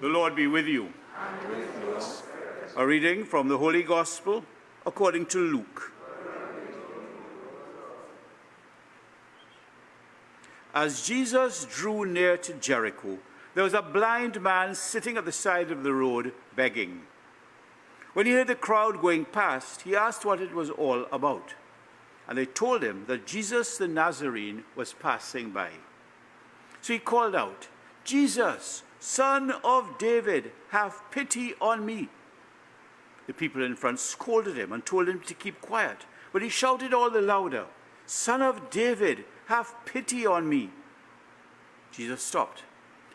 The Lord be with you. And with your spirit. A reading from the Holy Gospel according to Luke. As Jesus drew near to Jericho, there was a blind man sitting at the side of the road begging. When he heard the crowd going past, he asked what it was all about. And they told him that Jesus the Nazarene was passing by. So he called out, "Jesus, Son of David, have pity on me." The people in front scolded him and told him to keep quiet. But he shouted all the louder, "Son of David, have pity on me." Jesus stopped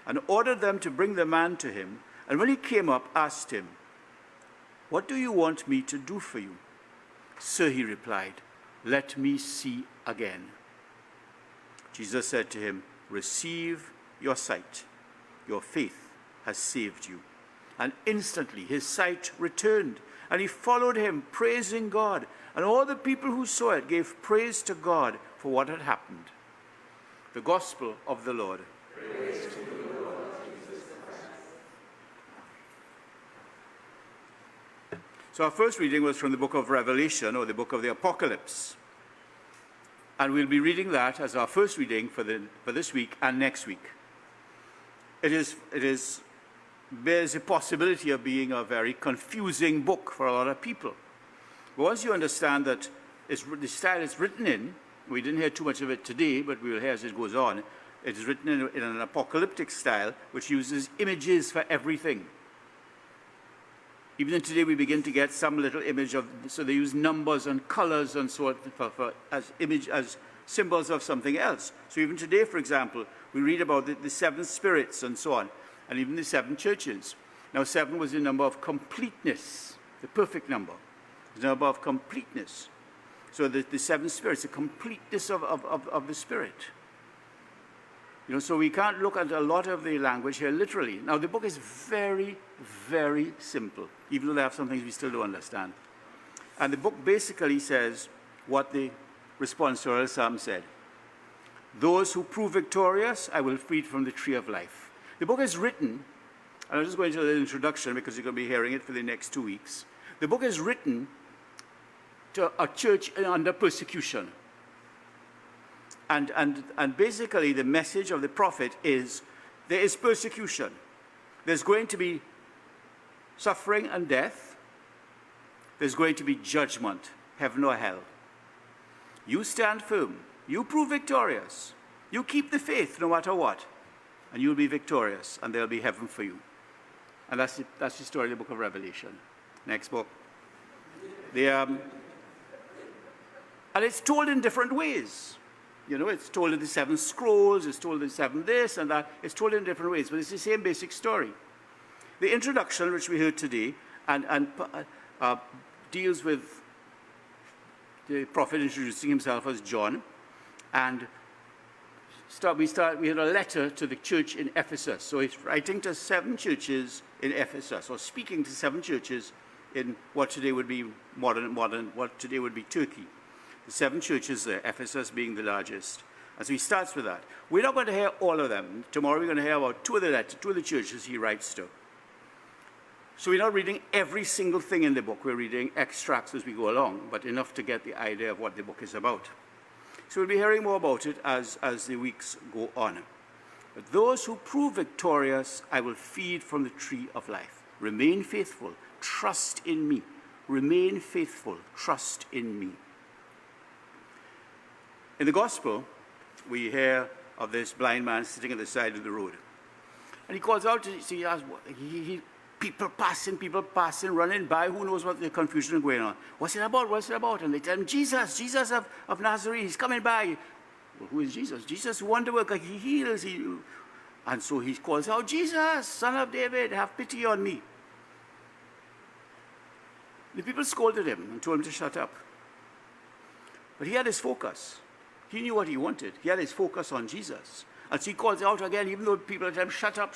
and ordered them to bring the man to him. And when he came up, asked him, "What do you want me to do for you?" "Sir," he replied, "let me see again." Jesus said to him, "Receive your sight. Your faith has saved you." And instantly his sight returned, and he followed him, praising God. And all the people who saw it gave praise to God for what had happened. The Gospel of the Lord. Praise to you, Lord Jesus Christ. So our first reading was from the book of Revelation, or the book of the Apocalypse. And we'll be reading that as our first reading for this week and next week. There's a possibility of being a very confusing book for a lot of people. But once you understand that the style it's written in, we didn't hear too much of it today, but we will hear as it goes on, it's written in an apocalyptic style, which uses images for everything. Even today we begin to get some little image of, so they use numbers and colors and so on as symbols of something else. So even today, for example, we read about the seven spirits and so on, and even the seven churches. Now, 7 was the number of completeness, the perfect number. The number of completeness. So the seven spirits, the completeness of the Spirit. You know, so we can't look at a lot of the language here literally. Now, the book is very, very simple, even though there are some things we still don't understand. And the book basically says what the responsorial psalm said. "Those who prove victorious, I will feed from the tree of life." The book is written, and I'm just going to do an introduction because you're going to be hearing it for the next 2 weeks. The book is written to a church under persecution. And basically the message of the prophet is, there is persecution. There's going to be suffering and death. There's going to be judgment, heaven or hell. You stand firm. You prove victorious. You keep the faith no matter what. And you'll be victorious, and there'll be heaven for you. And that's the story of the book of Revelation. Next book. And it's told in different ways. You know, it's told in the 7 scrolls, it's told in 7 this and that. It's told in different ways, but it's the same basic story. The introduction, which we heard today, deals with the prophet introducing himself as John, and we had a letter to the church in Ephesus. So he's writing to 7 churches in Ephesus, or speaking to 7 churches in what today would be what today would be Turkey. The 7 churches there, Ephesus being the largest. And so he starts with that. We're not going to hear all of them. Tomorrow we're going to hear about 2 of the churches he writes to. So we're not reading every single thing in the book. We're reading extracts as we go along, but enough to get the idea of what the book is about. So we'll be hearing more about it as the weeks go on. But those who prove victorious, I will feed from the tree of life. Remain faithful. Trust in me. Remain faithful. Trust in me. In the gospel, we hear of this blind man sitting at the side of the road. And he calls out to see, people passing, running by, who knows what the confusion is going on. What's it about? And they tell him, Jesus of Nazareth, he's coming by. Well, who is Jesus? Jesus, wonder worker, he heals. And so he calls out, "Jesus, Son of David, have pity on me." The people scolded him and told him to shut up. But he had his focus. He knew what he wanted. He had his focus on Jesus. And so he calls out again, even though people tell him, shut up,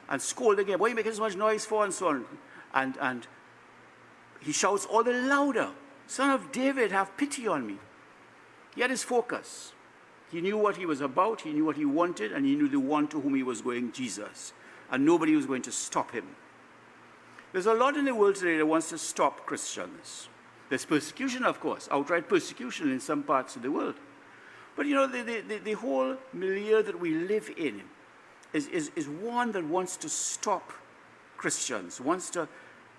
and scold again. Why are you making so much noise for? And so on. And he shouts all the louder, "Son of David, have pity on me." He had his focus. He knew what he was about, he knew what he wanted, and he knew the one to whom he was going, Jesus. and nobody was going to stop him. There's a lot in the world today that wants to stop Christians. There's persecution, of course, outright persecution in some parts of the world. But you know, the whole milieu that we live in is one that wants to stop Christians, wants to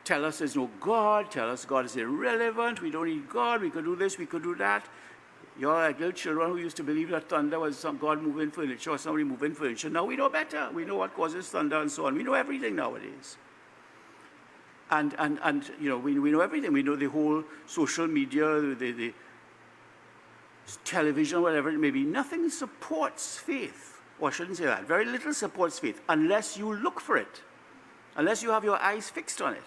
tell us there's no God, tell us God is irrelevant, we don't need God, we could do this, we could do that. You're like little children who used to believe that thunder was some God moving furniture or somebody moving furniture. Now we know better. We know what causes thunder and so on. We know everything nowadays. And you know, we know everything. We know the whole social media, the television, whatever it may be. Nothing supports faith. Or I shouldn't say that. Very little supports faith unless you look for it. Unless you have your eyes fixed on it.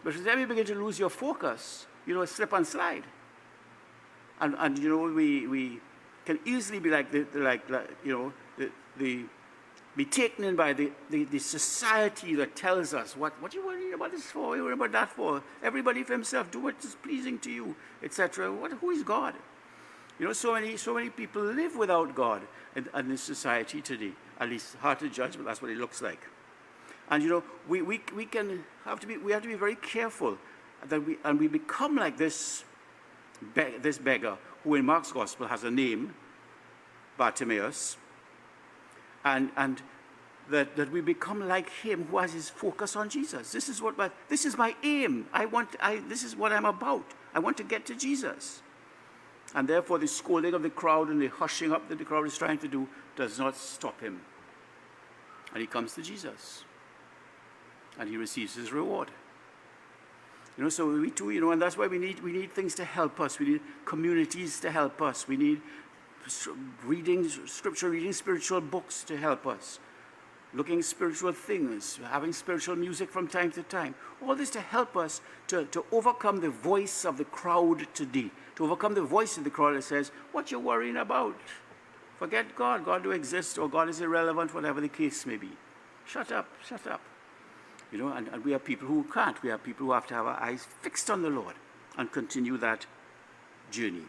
But then you begin to lose your focus, you know, slip and slide. And you know, we can easily be like be taken in by the society that tells us what you worrying about this for, what you worrying about that for. Everybody for himself, do what is pleasing to you, etc. Who is God? You know, so many people live without God in this society today. At least hard to judge, but that's what it looks like. And you know, we have to be very careful that we become like this beggar who in Mark's gospel has a name, Bartimaeus, and that we become like him who has his focus on Jesus. This is my aim. This is what I'm about. I want to get to Jesus. And therefore the scolding of the crowd and the hushing up that the crowd is trying to do does not stop him. And he comes to Jesus. And he receives his reward. You know, so we too, you know, and that's why we need things to help us. We need communities to help us. We need scripture reading, spiritual books to help us. Looking spiritual things, having spiritual music from time to time. All this to help us to overcome the voice of the crowd today. To overcome the voice of the crowd that says, what you worrying about? Forget God. God don't exist, or God is irrelevant, whatever the case may be. Shut up, shut up. You know, and we are people who can't. We are people who have to have our eyes fixed on the Lord and continue that journey.